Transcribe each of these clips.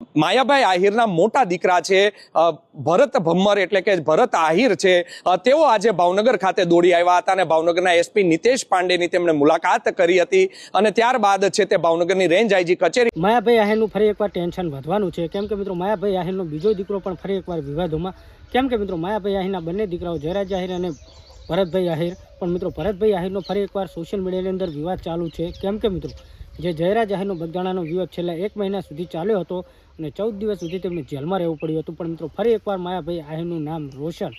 માયાભાઈ આહિરના મોટા દીકરા છે ભરત ભમ્મર એટલે કે ભરત આહિર છે તેઓ આજે ભાવનગર ખાતે દોડી આવ્યા હતા અને ભાવનગરના એસપી નિતેશ પાંડેની તેમણે મુલાકાત કરી હતી અને ત્યારબાદ છે તે ભાવનગરની રેન્જ આઈજી કચેરી માયાભાઈ આહિરનું ફરી એકવાર ટેન્શન વધવાનું છે કેમ કે મિત્રો માયાભાઈ આહિરનો બીજો દીકરો પણ ફરી એકવાર વિવાદોમાં કેમ કે મિત્રો માયાભાઈ આહિરના બંને દીકરાઓ જયરાજ આહિર અને ભરતભાઈ આહિર પણ મિત્રો ભરતભાઈ આહિરનો ફરી એકવાર સોશિયલ મીડિયાની અંદર વિવાદ ચાલુ છે કેમ કે મિત્રો જે જયરાજ આહિરનો બગદાણાનો વિવાદ છેલ્લા 1 મહિના સુધી ચાલ્યો હતો અને 14 દિવસ સુધી તેમને જેલમાં રહેવું પડ્યું હતું પણ મિત્રો ફરી એકવાર માયાભાઈ આહિરનું નામ રોશન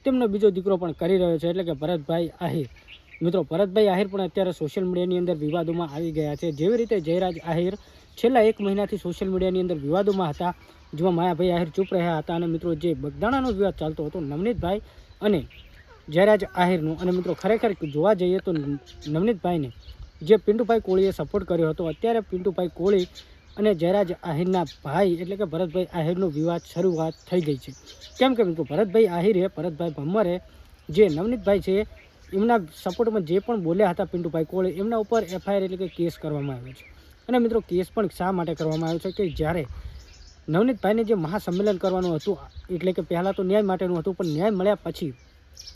તેમનો બીજો દીકરો પણ કરી રહ્યો છે એટલે કે ભરતભાઈ આહિર મિત્રો ભરતભાઈ આહિર પણ અત્યારે સોશિયલ મીડિયાની અંદર વિવાદોમાં આવી ગયા છે જેવી રીતે જયરાજ આહિર છેલ્લા 1 મહિનાથી સોશિયલ મીડિયાની અંદર વિવાદોમાં હતા જેમાં માયાભાઈ આહિર ચૂપ રહ્યા હતા અને મિત્રો જે બગદાણાનો વિવાદ ચાલતો હતો નવનીતભાઈ અને જયરાજ આહિરનું અને મિત્રો ખરેખર જોવા જઈએ તો નવનીતભાઈને જે પિન્ટુભાઈ કોળીએ સપોર્ટ કર્યો હતો અત્યારે પિન્ટુભાઈ કોળી અને જયરાજ આહિરના ભાઈ એટલે કે ભરતભાઈ આહિરનો વિવાદ શરૂઆત થઈ ગઈ છે કેમ કે મિત્રો ભરતભાઈ આહિરે ભરતભાઈ ભમ્મરે જે નવનીતભાઈ છે એમના સપોર્ટમાં જે પણ બોલ્યા હતા પિન્ટુભાઈ કોળી એમના ઉપર એફઆઈઆર એટલે કે કેસ કરવામાં આવ્યો છે અને મિત્રો કેસ પણ શા માટે કરવામાં આવ્યો છે કે જ્યારે નવનીતભાઈને જે મહાસંમેલન કરવાનું હતું એટલે કે પહેલાં તો ન્યાય માટેનું હતું પણ ન્યાય મળ્યા પછી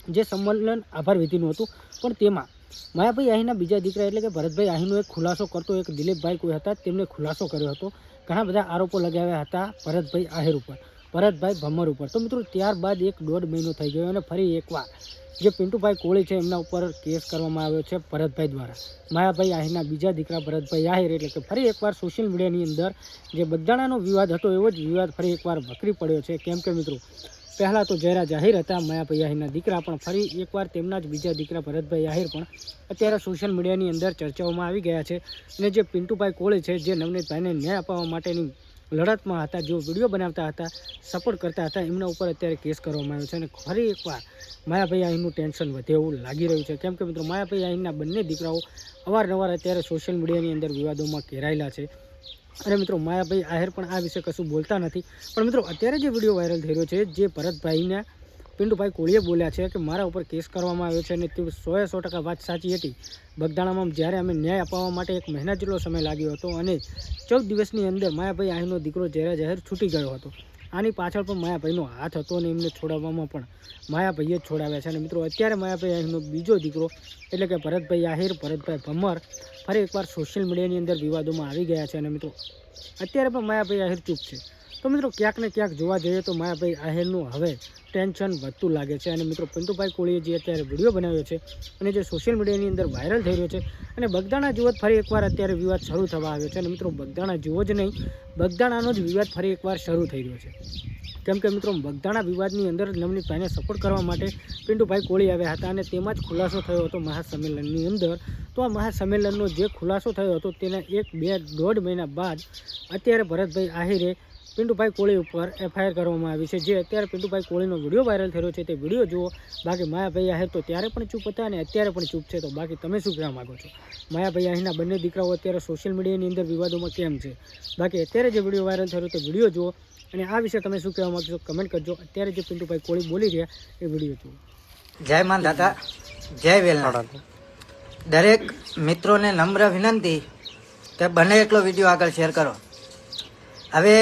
જે સંમેલન આભાર વિધિનું હતું પણ તેમાં માયાભાઈ આહિરના બીજા દીકરા એટલે કે ભરતભાઈ આહિરનો એક ખુલાસો કરતો એક દિલીપભાઈ કોઈ હતા તેમને ખુલાસો કર્યો હતો ઘણા બધા આરોપો લગાવ્યા હતા ભરતભાઈ આહિર ઉપર ભરતભાઈ ભમ્મર ઉપર તો મિત્રો ત્યારબાદ 1.5 મહિનો થઈ ગયો અને ફરી એકવાર જે પિન્ટુભાઈ કોળી છે એમના ઉપર કેસ કરવામાં આવ્યો છે ભરતભાઈ દ્વારા માયાભાઈ આહિરના બીજા દીકરા ભરતભાઈ આહિર એટલે કે ફરી એકવાર સોશિયલ મીડિયાની અંદર જે બગદાણાનો વિવાદ હતો એવો જ વિવાદ ફરી એકવાર વકરી પડ્યો છે કેમ કે મિત્રો પહેલાં તો જયરાજ આહિર હતા માયાભાઈ આહિરના દીકરા પણ ફરી એકવાર તેમના જ બીજા દીકરા ભરતભાઈ આહિર પણ અત્યારે સોશિયલ મીડિયાની અંદર ચર્ચાઓમાં આવી ગયા છે અને જે પિન્ટુભાઈ કોળી છે જે નવનીતભાઈને ન્યાય અપાવવા માટેની લડતમાં હતા જેઓ વિડીયો બનાવતા હતા સપોર્ટ કરતા હતા એમના ઉપર અત્યારે કેસ કરવામાં આવ્યો છે અને ફરી એકવાર માયાભાઈ આહિરનું ટેન્શન વધે એવું લાગી રહ્યું છે કેમ કે મિત્રો માયાભાઈ આહિરના બંને દીકરાઓ અવારનવાર અત્યારે સોશિયલ મીડિયાની અંદર વિવાદોમાં ઘેરાયેલા છે અને મિત્રો માયાભાઈ આહિર પણ આ વિશે કશું બોલતા નથી પણ મિત્રો અત્યારે જે વિડીયો વાયરલ થઈ રહ્યો છે જે ભરતભાઈને પિન્ટુભાઈ કોળીએ બોલ્યા છે કે મારા ઉપર કેસ કરવામાં આવ્યો છે અને તે 100% વાત સાચી હતી બગદાણામાં જ્યારે અમે ન્યાય અપાવવા માટે 1 મહિના જેટલો સમય લાગ્યો હતો અને 14 દિવસની અંદર માયાભાઈ આહિરનો દીકરો જયરાજ આહિર છૂટી ગયો હતો આની પાછળ પણ માયાભાઈનો હાથ હતો અને એમને છોડાવવામાં પણ માયાભાઈએ જ છોડાવ્યા છે અને મિત્રો અત્યારે માયાભાઈ આહિરનો બીજો દીકરો એટલે કે ભરતભાઈ આહિર ભરતભાઈ ભમ્મર ફરી એકવાર સોશિયલ મીડિયાની અંદર વિવાદોમાં આવી ગયા છે અને મિત્રો અત્યારે પણ માયાભાઈ આહિર ચૂપ છે તો મિત્રો ક્યાંક ને ક્યાંક જોવા જઈએ તો માયાભાઈ આહિરનું હવે ટેન્શન વધતું લાગે છે અને મિત્રો પિન્ટુભાઈ કોળીએ જે અત્યારે વિડીયો બનાવ્યો છે અને જે સોશિયલ મીડિયાની અંદર વાયરલ થઈ રહ્યો છે અને બગદાણા જેવો જ ફરી એકવાર અત્યારે વિવાદ શરૂ થવા આવ્યો છે અને મિત્રો બગદાણા જેવો જ નહીં બગદાણાનો જ વિવાદ ફરી એકવાર શરૂ થઈ રહ્યો છે કેમ કે મિત્રો બગદાણા વિવાદની અંદર નવનીતભાઈને સપોર્ટ કરવા માટે પિન્ટુભાઈ કોળી આવ્યા હતા અને તેમાં જ ખુલાસો થયો હતો મહાસંમેલનની અંદર તો આ મહાસંમેલનનો જે ખુલાસો થયો હતો તેના 1-2.5 મહિના બાદ અત્યારે ભરતભાઈ આહિરે પિન્ટુભાઈ કોળી ઉપર એફઆઈઆર કરવામાં આવી છે જે અત્યારે પિન્ટુભાઈ કોળીનો વિડીયો વાયરલ થયો છે તે વિડીયો જુઓ બાકી માયાભાઈ આહિર તો ત્યારે પણ ચૂપ હતા અને અત્યારે પણ ચૂપ છે તો બાકી તમે શું કહેવા માગો છો માયાભાઈ આહિરના બંને દીકરાઓ અત્યારે સોશિયલ મીડિયાની અંદર વિવાદોમાં કેમ છે બાકી અત્યારે જે વિડીયો વાયરલ થયો તે વિડીયો જુઓ અને આ વિશે તમે શું કહેવા માગશો કમેન્ટ કરજો અત્યારે જે પિન્ટુભાઈ કોળી બોલી રહ્યા એ વિડીયો જુઓ જય માન દાદા જય વેલનાથ દરેક મિત્રોને નમ્ર વિનંતી કે બને એટલો વિડીયો આગળ શેર કરો હવે